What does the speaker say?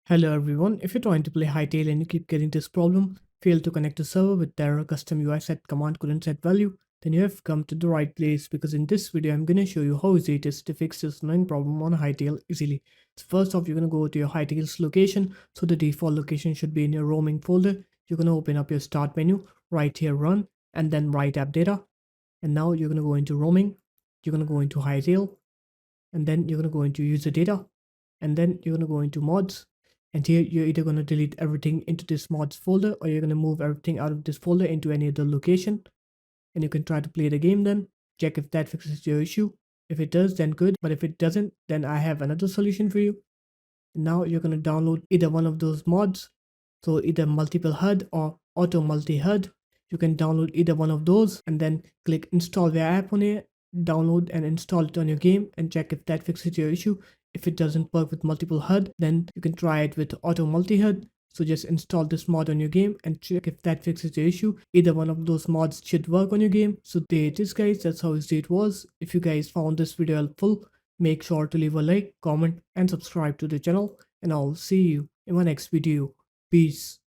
Hello everyone, if you're trying to play Hytale and you keep getting this problem, fail to connect to server with the error custom UI set command couldn't set value, then you have come to the right place because in this video I'm going to show you how easy it is to fix this annoying problem on Hytale easily. So first off, you're going to go to your Hytale's location. So the default location should be in your roaming folder. You're going to open up your start menu, right here run, and then write app data. And now you're going to go into roaming, you're going to go into Hytale, and then you're going to go into user data, and then you're going to go into mods, and here you're either going to delete everything into this mods folder or you're going to move everything out of this folder into any other location, and you can try to play the game. Then check if that fixes your issue. If it does, then good, but if it doesn't, then I have another solution for you. Now you're going to download either one of those mods, so either MultipleHUD or AutoMultiHUD. You can download either one of those and then click install via app on it, download and install it on your game, and check if that fixes your issue. If it doesn't work with MultipleHUD, then you can try it with AutoMultiHUD. So just install this mod on your game and check if that fixes your issue. Either one of those mods should work on your game. So there it is guys, that's how easy it was. If you guys found this video helpful, make sure to leave a like, comment and subscribe to the channel, and I'll see you in my next video. Peace.